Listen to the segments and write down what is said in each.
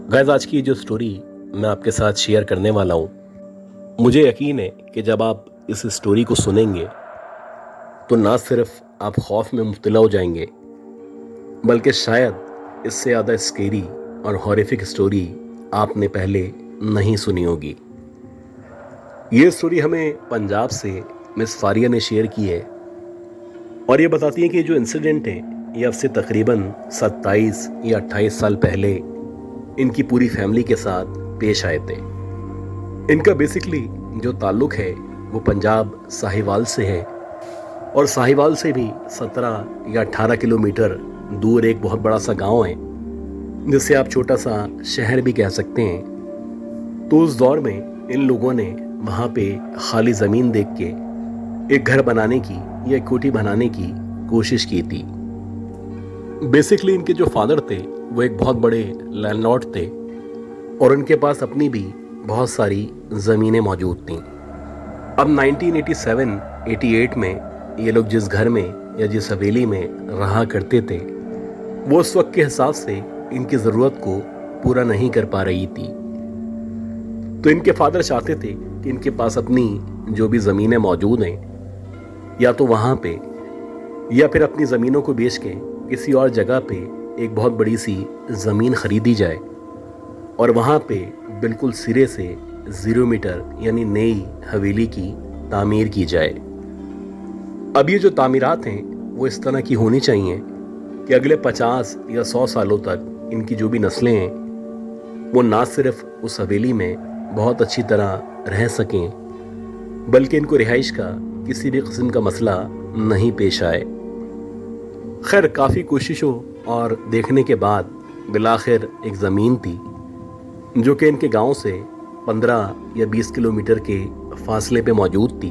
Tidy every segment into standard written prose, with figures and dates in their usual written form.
Guys, आज की जो स्टोरी मैं आपके साथ शेयर करने वाला हूँ, मुझे यकीन है कि जब आप इस स्टोरी को सुनेंगे तो ना सिर्फ आप खौफ में मुब्तला हो जाएंगे, बल्कि शायद इससे ज़्यादा स्केरी और हॉरिफिक स्टोरी आपने पहले नहीं सुनी होगी। ये स्टोरी हमें पंजाब से मिस फारिया ने शेयर की है और ये बताती है कि जो इंसिडेंट है ये अब से तकरीबन 27 या 28 साल पहले इनकी पूरी फैमिली के साथ पेश आए थे। इनका बेसिकली जो ताल्लुक़ है वो पंजाब साहिवाल से है और साहिवाल से भी 17 या 18 किलोमीटर दूर एक बहुत बड़ा सा गांव है जिसे आप छोटा सा शहर भी कह सकते हैं। तो उस दौर में इन लोगों ने वहाँ पे खाली ज़मीन देख के एक घर बनाने की या एक कोठी बनाने की कोशिश की थी। बेसिकली इनके जो फादर थे वो एक बहुत बड़े लैंडलॉर्ड थे और उनके पास अपनी भी बहुत सारी ज़मीनें मौजूद थीं। अब 1987-88 में ये लोग जिस घर में या जिस हवेली में रहा करते थे वो उस वक्त के हिसाब से इनकी ज़रूरत को पूरा नहीं कर पा रही थी। तो इनके फादर चाहते थे कि इनके पास अपनी जो भी ज़मीनें मौजूद हैं या तो वहाँ पे या फिर अपनी ज़मीनों को बेच के किसी और जगह पे एक बहुत बड़ी सी ज़मीन ख़रीदी जाए और वहाँ पे बिल्कुल सिरे से 0 मीटर यानी नई हवेली की तामीर की जाए। अब ये जो तामीरात हैं वो इस तरह की होनी चाहिए कि अगले 50 या 100 सालों तक इनकी जो भी नस्लें हैं वो ना सिर्फ उस हवेली में बहुत अच्छी तरह रह सकें, बल्कि इनको रिहाइश का किसी भी किस्म का मसला नहीं पेश आए। खैर, काफ़ी कोशिशों और देखने के बाद बिलाखिर एक ज़मीन थी जो कि इनके गांव से 15 या 20 किलोमीटर के फासले पे मौजूद थी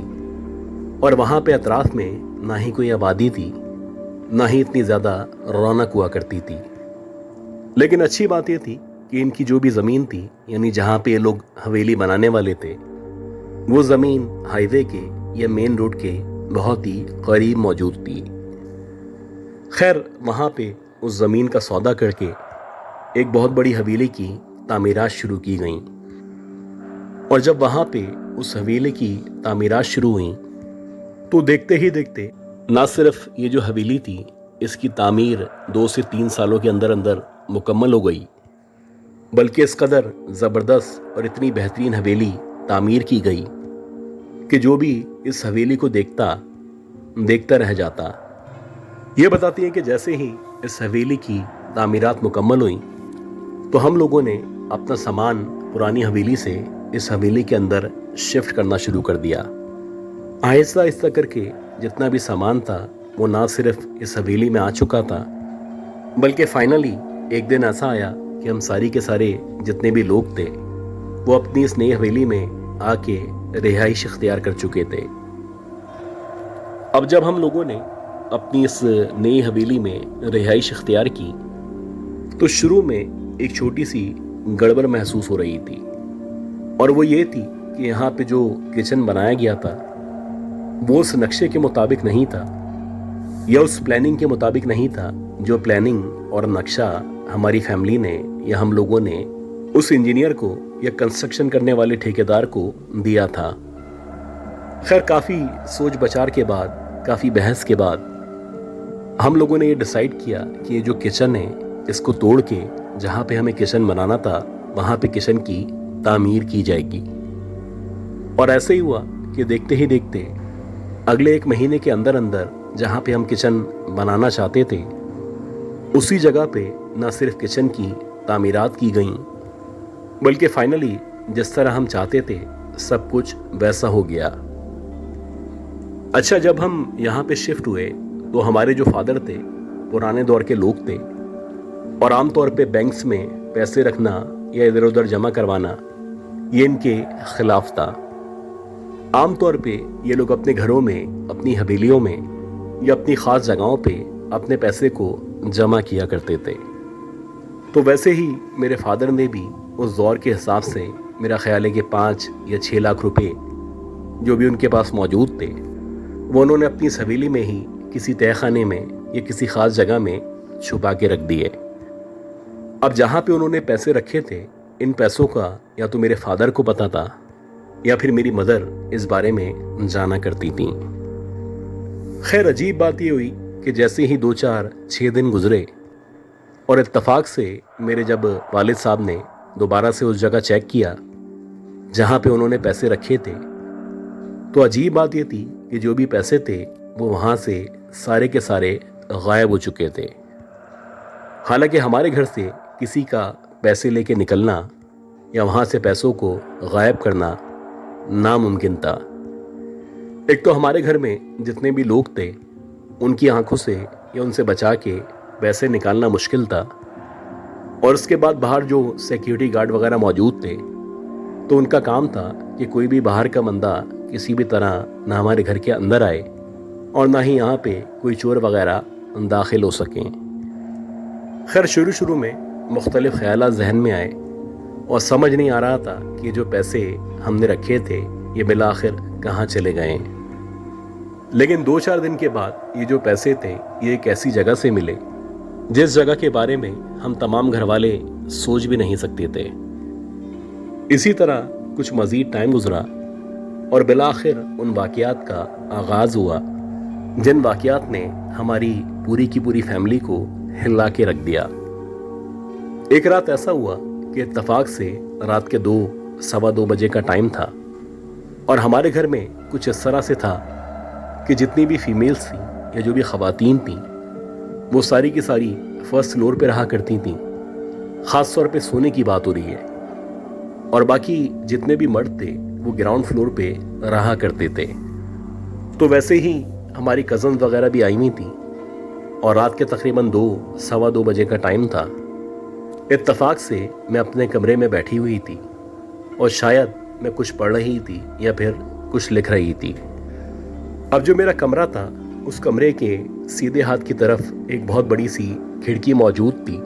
और वहाँ पे अतराफ़ में ना ही कोई आबादी थी, ना ही इतनी ज़्यादा रौनक हुआ करती थी। लेकिन अच्छी बात ये थी कि इनकी जो भी ज़मीन थी यानी जहाँ पे ये लोग हवेली बनाने वाले थे वो ज़मीन हाईवे के या मेन रोड के बहुत ही करीब मौजूद थी। खैर, वहाँ पे उस ज़मीन का सौदा करके एक बहुत बड़ी हवेली की तामीरात शुरू की गईं और जब वहाँ पे उस हवेली की तामीरात शुरू हुई तो देखते ही देखते ना सिर्फ ये जो हवेली थी इसकी तामीर 2 से 3 सालों के अंदर अंदर मुकम्मल हो गई, बल्कि इस कदर ज़बरदस्त और इतनी बेहतरीन हवेली तामीर की गई कि जो भी इस हवेली को देखता रह जाता। ये बताती है कि जैसे ही इस हवेली की तामीरात मुकम्मल हुई तो हम लोगों ने अपना सामान पुरानी हवेली से इस हवेली के अंदर शिफ्ट करना शुरू कर दिया। आहिस्ता आहिस्ता करके जितना भी सामान था वो ना सिर्फ इस हवेली में आ चुका था, बल्कि फाइनली एक दिन ऐसा आया कि हम सारी के सारे जितने भी लोग थे वो अपनी इस नई हवेली में आके रिहाइश इख्तियार कर चुके थे। अब जब हम लोगों ने अपनी इस नई हवेली में रिहाइश इख्तियार की तो शुरू में एक छोटी सी गड़बड़ महसूस हो रही थी और वो ये थी कि यहाँ पे जो किचन बनाया गया था वो उस नक्शे के मुताबिक नहीं था या उस प्लानिंग के मुताबिक नहीं था जो प्लानिंग और नक्शा हमारी फैमिली ने या हम लोगों ने उस इंजीनियर को या कंस्ट्रक्शन करने वाले ठेकेदार को दिया था। खैर, काफ़ी सोच विचार के बाद, काफ़ी बहस के बाद हम लोगों ने ये डिसाइड किया कि ये जो किचन है इसको तोड़ के जहाँ पे हमें किचन बनाना था वहाँ पे किचन की तामीर की जाएगी। और ऐसे ही हुआ कि देखते ही देखते अगले 1 महीने के अंदर अंदर जहाँ पे हम किचन बनाना चाहते थे उसी जगह पे न सिर्फ किचन की तामीरात की गईं, बल्कि फाइनली जिस तरह हम चाहते थे सब कुछ वैसा हो गया। अच्छा, जब हम यहाँ पे शिफ्ट हुए तो हमारे जो फादर थे पुराने दौर के लोग थे और आमतौर पे बैंक्स में पैसे रखना या इधर उधर जमा करवाना ये इनके खिलाफ था। आमतौर पे ये लोग अपने घरों में, अपनी हवेलियों में या अपनी ख़ास जगहों पे अपने पैसे को जमा किया करते थे। तो वैसे ही मेरे फादर ने भी उस दौर के हिसाब से मेरा ख्याल है कि 5 या 6 लाख रुपए जो भी उनके पास मौजूद थे वो उन्होंने अपनी इस हवेली में ही किसी तहखाने में या किसी ख़ास जगह में छुपा के रख दिए। अब जहाँ पे उन्होंने पैसे रखे थे, इन पैसों का या तो मेरे फादर को पता था या फिर मेरी मदर इस बारे में जाना करती थी। खैर, अजीब बात ये हुई कि जैसे ही 2-4-6 दिन गुजरे और इत्तेफाक से मेरे जब वालिद साहब ने दोबारा से उस जगह चेक किया जहाँ पे उन्होंने पैसे रखे थे, तो अजीब बात ये थी कि जो भी पैसे थे वो वहाँ से सारे के सारे गायब हो चुके थे। हालांकि हमारे घर से किसी का पैसे लेके निकलना या वहाँ से पैसों को गायब करना नामुमकिन था। एक तो हमारे घर में जितने भी लोग थे उनकी आंखों से या उनसे बचा के पैसे निकालना मुश्किल था, और उसके बाद बाहर जो सिक्योरिटी गार्ड वगैरह मौजूद थे तो उनका काम था कि कोई भी बाहर का बंदा किसी भी तरह ना हमारे घर के अंदर आए और ना ही यहाँ पे कोई चोर वगैरह दाखिल हो सकें। खैर, शुरू में मुख्तलिफ ख्यालात जहन में आए और समझ नहीं आ रहा था कि जो पैसे हमने रखे थे ये बिलाखिर कहाँ चले गए। लेकिन 2-4 दिन के बाद ये जो पैसे थे ये एक ऐसी जगह से मिले जिस जगह के बारे में हम तमाम घर वाले सोच भी नहीं सकते थे। इसी तरह कुछ मज़ीद टाइम गुजरा और बिलाखिर उन वाक़यात का आगाज़ हुआ जिन वाक़यात ने हमारी पूरी की पूरी फैमिली को हिला के रख दिया। एक रात ऐसा हुआ कि इत्तेफाक से रात के 2-2:15 बजे का टाइम था और हमारे घर में कुछ इस तरह से था कि जितनी भी फीमेल्स थी या जो भी ख़वातीन थी वो सारी की सारी फर्स्ट फ्लोर पे रहा करती थीं। ख़ास तौर पे सोने की बात हो रही है, और बाकी जितने भी मर्द थे वो ग्राउंड फ्लोर पे रहा करते थे। तो वैसे ही हमारी कज़न वगैरह भी आई हुई थी और रात के तकरीबन 2-2:15 बजे का टाइम था। इत्तेफाक से मैं अपने कमरे में बैठी हुई थी और शायद मैं कुछ पढ़ रही थी या फिर कुछ लिख रही थी। अब जो मेरा कमरा था उस कमरे के सीधे हाथ की तरफ एक बहुत बड़ी सी खिड़की मौजूद थी,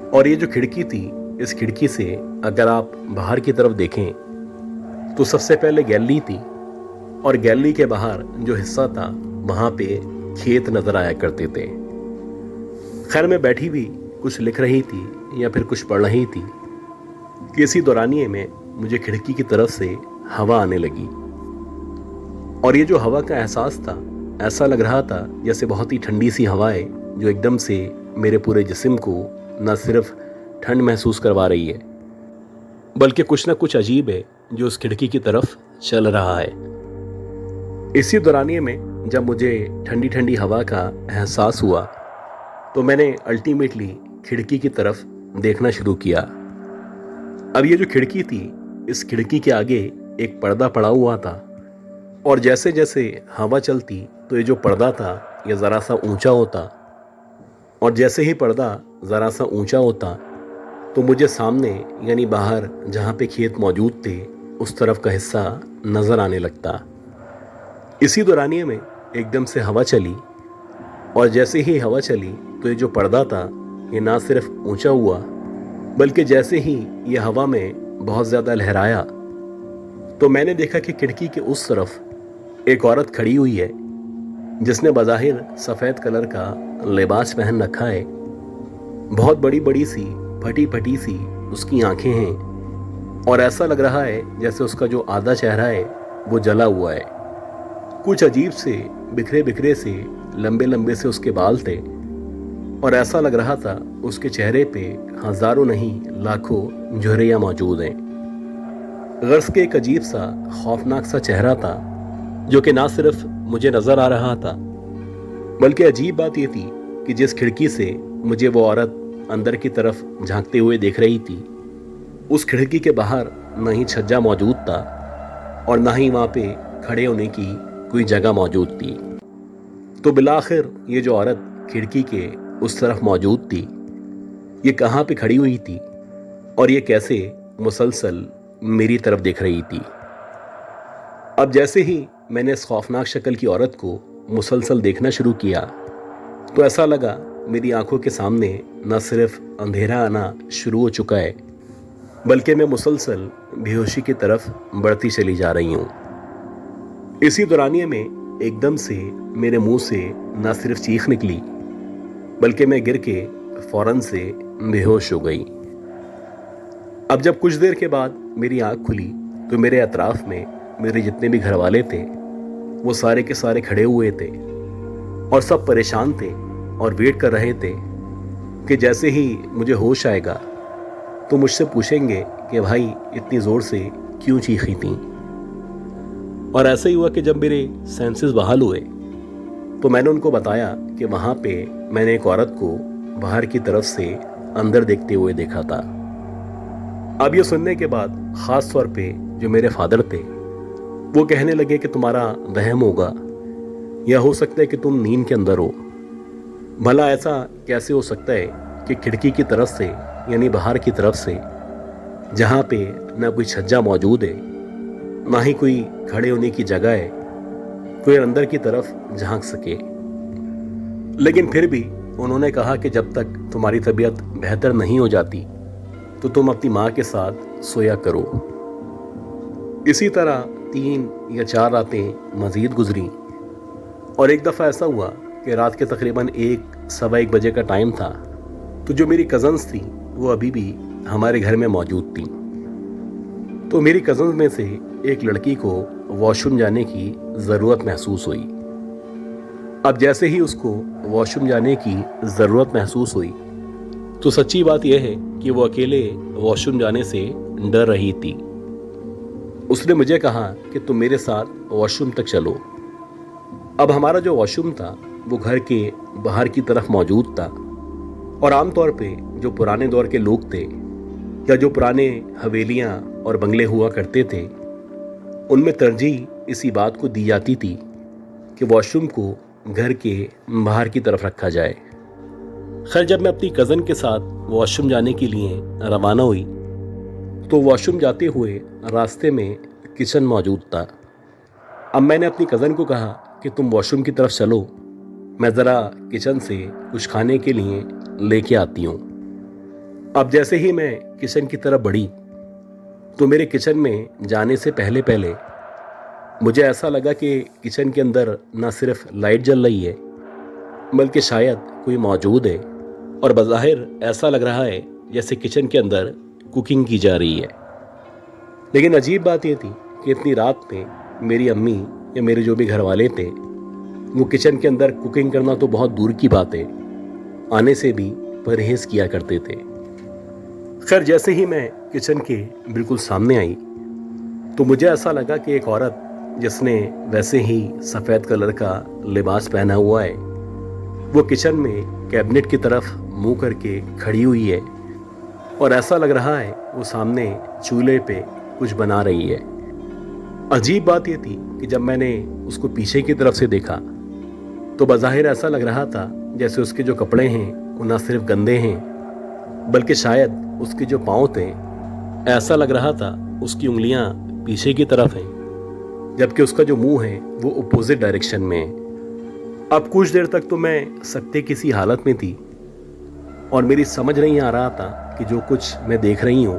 और ये जो खिड़की थी इस खिड़की से अगर आप बाहर की तरफ देखें तो सबसे पहले गैलरी थी, और गैलरी के बाहर जो हिस्सा था वहाँ पे खेत नजर आया करते थे। खैर, मैं बैठी हुई कुछ लिख रही थी या फिर कुछ पढ़ रही थी कि इसी दौरानिए में मुझे खिड़की की तरफ से हवा आने लगी, और ये जो हवा का एहसास था ऐसा लग रहा था जैसे बहुत ही ठंडी सी हवाएं जो एकदम से मेरे पूरे जिस्म को न सिर्फ ठंड महसूस करवा रही है बल्कि कुछ ना कुछ अजीब है जो उस खिड़की की तरफ चल रहा है। इसी दौरानिए में जब मुझे ठंडी ठंडी हवा का एहसास हुआ तो मैंने अल्टीमेटली खिड़की की तरफ देखना शुरू किया। अब ये जो खिड़की थी इस खिड़की के आगे एक पर्दा पड़ा हुआ था, और जैसे जैसे हवा चलती तो ये जो पर्दा था ये ज़रा सा ऊंचा होता, और जैसे ही पर्दा ज़रा सा ऊंचा होता तो मुझे सामने यानी बाहर जहाँ पे खेत मौजूद थे उस तरफ का हिस्सा नज़र आने लगता। इसी दौरानिए में एकदम से हवा चली, और जैसे ही हवा चली तो ये जो पर्दा था ये ना सिर्फ ऊंचा हुआ बल्कि जैसे ही ये हवा में बहुत ज़्यादा लहराया तो मैंने देखा कि खिड़की के उस तरफ एक औरत खड़ी हुई है जिसने बज़ाहिर सफ़ेद कलर का लिबास पहन रखा है। बहुत बड़ी बड़ी सी फटी फटी सी उसकी आंखें हैं, और ऐसा लग रहा है जैसे उसका जो आधा चेहरा है वो जला हुआ है। कुछ अजीब से बिखरे बिखरे से लंबे लंबे से उसके बाल थे, और ऐसा लग रहा था उसके चेहरे पे हज़ारों नहीं लाखों झुर्रियाँ मौजूद हैं। गर्ज के एक अजीब सा खौफनाक सा चेहरा था जो कि ना सिर्फ मुझे नज़र आ रहा था बल्कि अजीब बात ये थी कि जिस खिड़की से मुझे वो औरत अंदर की तरफ झांकते हुए देख रही थी उस खिड़की के बाहर न ही छज्जा मौजूद था और ना ही वहाँ पे खड़े होने की कोई जगह मौजूद थी। तो बिलाखिर ये जो औरत खिड़की के उस तरफ मौजूद थी ये कहाँ पे खड़ी हुई थी और ये कैसे मुसलसल मेरी तरफ देख रही थी। अब जैसे ही मैंने इस खौफनाक शक्ल की औरत को मुसलसल देखना शुरू किया तो ऐसा लगा मेरी आंखों के सामने न सिर्फ अंधेरा आना शुरू हो चुका है बल्कि मैं मुसलसल बेहोशी की तरफ बढ़ती चली जा रही हूँ। इसी दौरानिए में एकदम से मेरे मुंह से न सिर्फ चीख निकली बल्कि मैं गिर के फौरन से बेहोश हो गई। अब जब कुछ देर के बाद मेरी आँख खुली तो मेरे अतराफ में मेरे जितने भी घर वाले थे वो सारे के सारे खड़े हुए थे और सब परेशान थे और वेट कर रहे थे कि जैसे ही मुझे होश आएगा तो मुझसे पूछेंगे कि भाई इतनी ज़ोर से क्यों चीखी थी। और ऐसा ही हुआ कि जब मेरे सेंसेस बहाल हुए तो मैंने उनको बताया कि वहाँ पे मैंने एक औरत को बाहर की तरफ से अंदर देखते हुए देखा था। अब ये सुनने के बाद ख़ास तौर पे जो मेरे फादर थे वो कहने लगे कि तुम्हारा वहम होगा या हो सकता है कि तुम नींद के अंदर हो। भला ऐसा कैसे हो सकता है कि खिड़की की तरफ से यानी बाहर की तरफ से जहाँ पे ना कोई छज्जा मौजूद है ना ही कोई खड़े होने की जगह है कोई अंदर की तरफ झांक सके। लेकिन फिर भी उन्होंने कहा कि जब तक तुम्हारी तबीयत बेहतर नहीं हो जाती तो तुम अपनी माँ के साथ सोया करो। इसी तरह 3 या 4 रातें मज़ीद गुजरी और एक दफ़ा ऐसा हुआ कि रात के तकरीबन 1-1:15 बजे का टाइम था तो जो मेरी कज़न्स थी वो अभी भी हमारे घर में मौजूद थी। तो मेरी कज़न्स में से एक लड़की को वॉशरूम जाने की ज़रूरत महसूस हुई। अब जैसे ही उसको वॉशरूम जाने की ज़रूरत महसूस हुई तो सच्ची बात यह है कि वो अकेले वॉशरूम जाने से डर रही थी। उसने मुझे कहा कि तुम मेरे साथ वॉशरूम तक चलो। अब हमारा जो वॉशरूम था वो घर के बाहर की तरफ मौजूद था और आमतौर पे जो पुराने दौर के लोग थे या जो पुराने हवेलियाँ और बंगले हुआ करते थे उनमें तरजीह इसी बात को दी जाती थी कि वॉशरूम को घर के बाहर की तरफ रखा जाए। खैर जब मैं अपनी कज़न के साथ वॉशरूम जाने के लिए रवाना हुई तो वॉशरूम जाते हुए रास्ते में किचन मौजूद था। अब मैंने अपनी कज़न को कहा कि तुम वॉशरूम की तरफ चलो, मैं ज़रा किचन से कुछ खाने के लिए लेके आती हूँ। अब जैसे ही मैं किचन की तरफ बढ़ी तो मेरे किचन में जाने से पहले पहले मुझे ऐसा लगा कि किचन के अंदर न सिर्फ लाइट जल रही है बल्कि शायद कोई मौजूद है और बज़ाहिर ऐसा लग रहा है जैसे किचन के अंदर कुकिंग की जा रही है। लेकिन अजीब बात यह थी कि इतनी रात में मेरी अम्मी या मेरे जो भी घर वाले थे वो किचन के अंदर कुकिंग करना तो बहुत दूर की बात है, आने से भी परहेज़ किया करते थे। खैर जैसे ही मैं किचन के बिल्कुल सामने आई तो मुझे ऐसा लगा कि एक औरत जिसने वैसे ही सफ़ेद कलर का लिबास पहना हुआ है वो किचन में कैबिनेट की तरफ मुंह करके खड़ी हुई है और ऐसा लग रहा है वो सामने चूल्हे पे कुछ बना रही है। अजीब बात ये थी कि जब मैंने उसको पीछे की तरफ से देखा तो बज़ाहिर ऐसा लग रहा था जैसे उसके जो कपड़े हैं वो न सिर्फ गंदे हैं बल्कि शायद उसके जो पाँव थे ऐसा लग रहा था उसकी उंगलियां पीछे की तरफ हैं जबकि उसका जो मुंह है वो अपोजिट डायरेक्शन में है। अब कुछ देर तक तो मैं सकते किसी हालत में थी और मेरी समझ नहीं आ रहा था कि जो कुछ मैं देख रही हूँ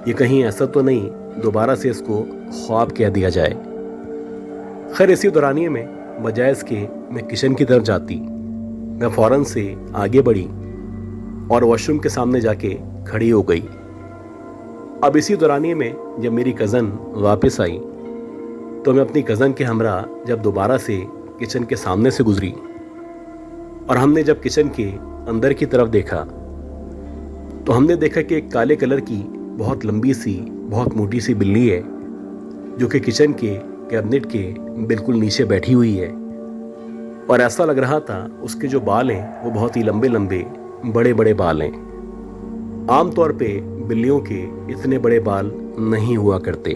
ये कहीं ऐसा तो नहीं दोबारा से इसको ख्वाब कह दिया जाए। खैर इसी दौरानिए में बजाय इसके मैं किचन की तरफ जाती मैं फ़ौरन से आगे बढ़ी और वॉशरूम के सामने जाके खड़ी हो गई। अब इसी दौरानिए में जब मेरी कज़न वापस आई तो मैं अपनी कज़न के हमरा जब दोबारा से किचन के सामने से गुजरी और हमने जब किचन के अंदर की तरफ देखा तो हमने देखा कि एक काले कलर की बहुत लंबी सी बहुत मोटी सी बिल्ली है जो कि किचन के कैबिनेट के बिल्कुल नीचे बैठी हुई है और ऐसा लग रहा था उसके जो बाल हैं वो बहुत ही लंबे लंबे बड़े बड़े बाल हैं। आमतौर पे बिल्लियों के इतने बड़े बाल नहीं हुआ करते।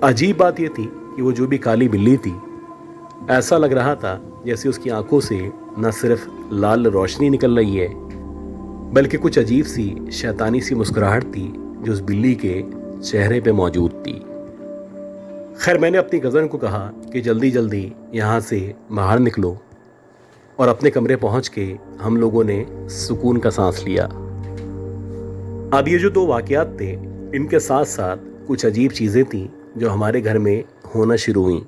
अजीब बात यह थी कि वो जो भी काली बिल्ली थी ऐसा लग रहा था जैसे उसकी आंखों से न सिर्फ लाल रोशनी निकल रही है बल्कि कुछ अजीब सी शैतानी सी मुस्कुराहट थी जो उस बिल्ली के चेहरे पे मौजूद थी। खैर मैंने अपनी कज़न को कहा कि जल्दी जल्दी यहाँ से बाहर निकलो और अपने कमरे पहुँच के हम लोगों ने सुकून का सांस लिया। अब ये जो 2 वाक़यात थे इनके साथ साथ कुछ अजीब चीज़ें थीं जो हमारे घर में होना शुरू हुई।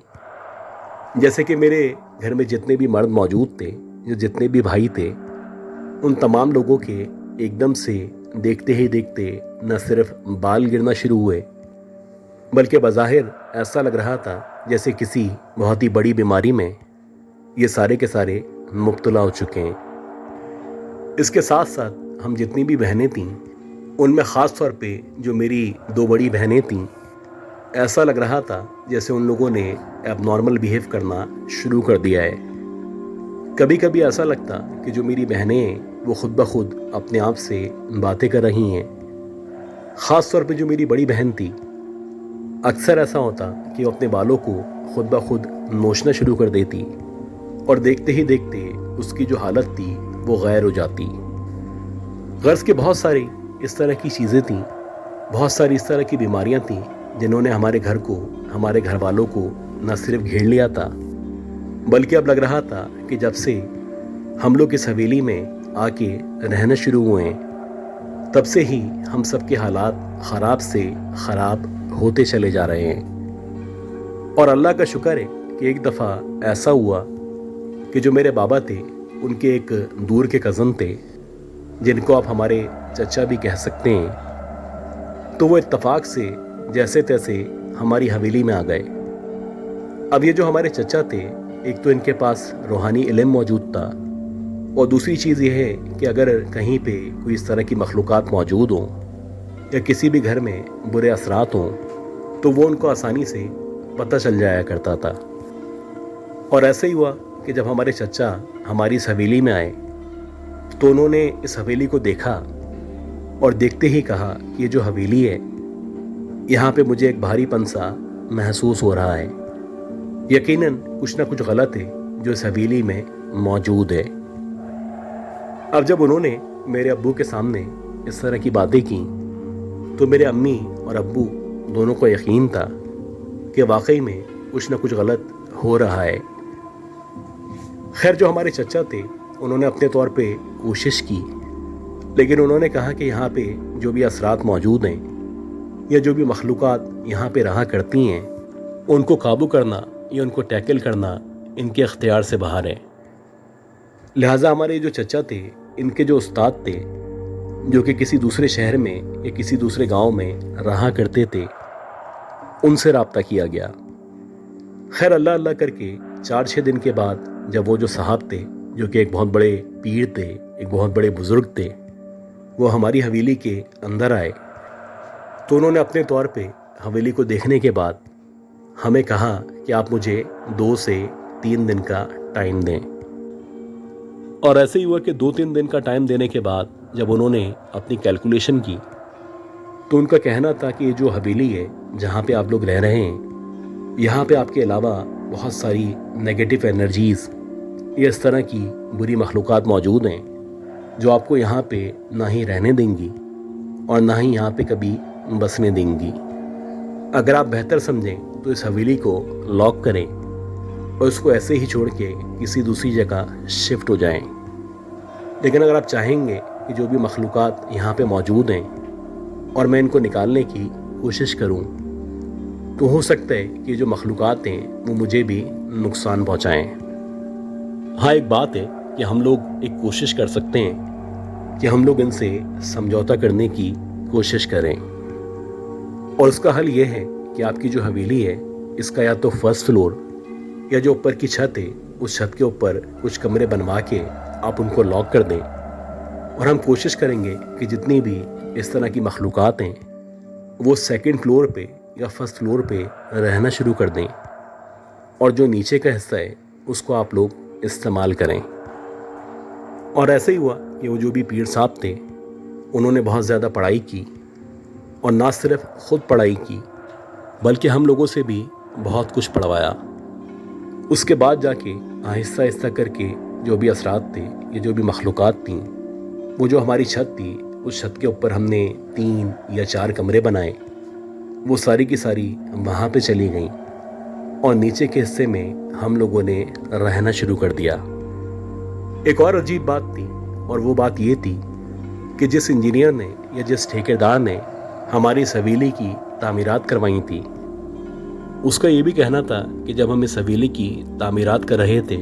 जैसे कि मेरे घर में जितने भी मर्द मौजूद थे जो जितने भी भाई थे उन तमाम लोगों के एकदम से देखते ही देखते न सिर्फ बाल गिरना शुरू हुए, बल्कि बज़ाहिर ऐसा लग रहा था जैसे किसी बहुत ही बड़ी बीमारी में ये सारे के सारे मुब्तला हो चुके हैं। इसके साथ साथ हम जितनी भी बहनें थीं, उनमें ख़ास तौर पे जो मेरी 2 बड़ी बहनें थीं, ऐसा लग रहा था जैसे उन लोगों ने एबनॉर्मल बिहेव करना शुरू कर दिया है। कभी कभी ऐसा लगता कि जो मेरी बहनें हैं वो खुद ब खुद अपने आप से बातें कर रही हैं। ख़ास तौर पे जो मेरी बड़ी बहन थी, अक्सर ऐसा होता कि वो अपने बालों को खुद ब खुद नोचना शुरू कर देती और देखते ही देखते उसकी जो हालत थी वो गैर हो जाती। गर्ज़ के बहुत सारी इस तरह की चीज़ें थीं, बहुत सारी इस तरह की बीमारियां थीं जिन्होंने हमारे घर को, हमारे घर वालों को न सिर्फ घेर लिया था, बल्कि अब लग रहा था कि जब से हम लोग इस हवेली में आके रहना शुरू हुए हैं, तब से ही हम सब के हालात ख़राब से ख़राब होते चले जा रहे हैं। और अल्लाह का शुक्र है कि एक दफ़ा ऐसा हुआ कि जो मेरे बाबा थे, उनके एक दूर के कज़न थे जिनको आप हमारे चचा भी कह सकते हैं, तो वो इत्तफाक से जैसे तैसे हमारी हवेली में आ गए। अब ये जो हमारे चचा थे, एक तो इनके पास रूहानी इल्म मौजूद था, और दूसरी चीज़ ये है कि अगर कहीं पे कोई इस तरह की मखलूक़ात मौजूद हों या किसी भी घर में बुरे असरात हों, तो वो उनको आसानी से पता चल जाया करता था। और ऐसे ही हुआ कि जब हमारे चचा हमारी इस हवेली में आए, तो उन्होंने इस हवेली को देखा और देखते ही कहा कि ये जो हवेली है, यहाँ पे मुझे एक भारीपन सा महसूस हो रहा है। यकीनन कुछ ना कुछ गलत है जो इस हवेली में मौजूद है। अब जब उन्होंने मेरे अब्बू के सामने इस तरह की बातें की, तो मेरे अम्मी और अब्बू दोनों को यकीन था कि वाकई में कुछ ना कुछ गलत हो रहा है। खैर, जो हमारे चचा थे, उन्होंने अपने तौर पे कोशिश की, लेकिन उन्होंने कहा कि यहाँ पे जो भी असरात मौजूद हैं या जो भी मखलूक़ात यहाँ पे रहा करती हैं, उनको काबू करना या उनको टैकल करना इनके अख्तियार से बाहर है। लिहाजा हमारे जो चचा थे, इनके जो उस्ताद थे, जो कि किसी दूसरे शहर में या किसी दूसरे गांव में रहा करते थे, उनसे रब्ता किया गया। खैर, अल्लाह अल्लाह करके 4-6 दिन के बाद जब वो जो साहब थे, जो कि एक बहुत बड़े पीर थे, एक बहुत बड़े बुज़ुर्ग थे, वो हमारी हवेली के अंदर आए, तो उन्होंने अपने तौर पे हवेली को देखने के बाद हमें कहा कि आप मुझे 2 से 3 दिन का टाइम दें। और ऐसे ही हुआ कि 2-3 दिन का टाइम देने के बाद जब उन्होंने अपनी कैलकुलेशन की, तो उनका कहना था कि ये जो हवेली है जहाँ पे आप लोग रह रहे हैं, यहाँ पे आपके अलावा बहुत सारी नेगेटिव एनर्जीज़ या इस तरह की बुरी मखलूक़ात मौजूद हैं जो आपको यहाँ पे ना ही रहने देंगी और ना ही यहाँ पे कभी बसने देंगी। अगर आप बेहतर समझें तो इस हवेली को लॉक करें और उसको ऐसे ही छोड़ के किसी दूसरी जगह शिफ्ट हो जाएं। लेकिन अगर आप चाहेंगे कि जो भी मखलूक़ात यहाँ पे मौजूद हैं और मैं इनको निकालने की कोशिश करूँ, तो हो सकता है कि जो मखलूक़ात हैं वो मुझे भी नुकसान पहुँचाएँ। हाँ, एक बात है कि हम लोग एक कोशिश कर सकते हैं कि हम लोग इनसे समझौता करने की कोशिश करें, और उसका हल ये है कि आपकी जो हवेली है, इसका या तो फर्स्ट फ्लोर या जो ऊपर की छत है, उस छत के ऊपर कुछ कमरे बनवा के आप उनको लॉक कर दें, और हम कोशिश करेंगे कि जितनी भी इस तरह की मखलूक़ात हैं वो 2nd फ्लोर पे या 1st फ्लोर पे रहना शुरू कर दें, और जो नीचे का हिस्सा है उसको आप लोग इस्तेमाल करें। और ऐसे ही हुआ कि वो जो भी पीर साहब थे, उन्होंने बहुत ज़्यादा पढ़ाई की, और ना सिर्फ ख़ुद पढ़ाई की बल्कि हम लोगों से भी बहुत कुछ पढ़वाया। उसके बाद जाके आहिस्ता आहिस्ता करके जो भी असरात थे, ये जो भी मखलूक़ात थीं, वो जो हमारी छत थी, उस छत के ऊपर हमने 3 या 4 कमरे बनाए, वो सारी की सारी वहाँ पे चली गईं, और नीचे के हिस्से में हम लोगों ने रहना शुरू कर दिया। एक और अजीब बात थी, और वो बात ये थी कि जिस इंजीनियर ने या जिस ठेकेदार ने हमारी इस हवेली की तामीरात करवाई थी, उसका ये भी कहना था कि जब हम इस हवेली की तामीरात कर रहे थे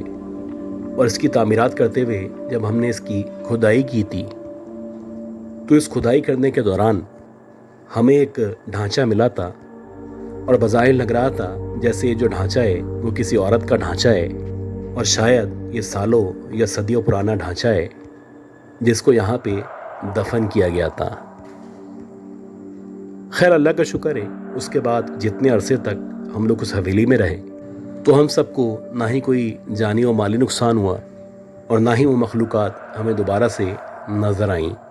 और इसकी तामीरात करते हुए जब हमने इसकी खुदाई की थी, تو اس کھدائی کرنے کے دوران ہمیں ایک ڈھانچہ ملا تھا اور بظاہر لگ رہا تھا جیسے یہ جو ڈھانچہ ہے وہ کسی عورت کا ڈھانچہ ہے اور شاید یہ سالوں یا صدیوں پرانا ڈھانچہ ہے جس کو یہاں پہ دفن کیا گیا تھا۔ خیر اللہ کا شکر ہے اس کے بعد جتنے عرصے تک ہم لوگ اس حویلی میں رہے تو ہم سب کو نہ ہی کوئی جانی و مالی نقصان ہوا اور نہ ہی وہ مخلوقات ہمیں دوبارہ سے نظر آئیں۔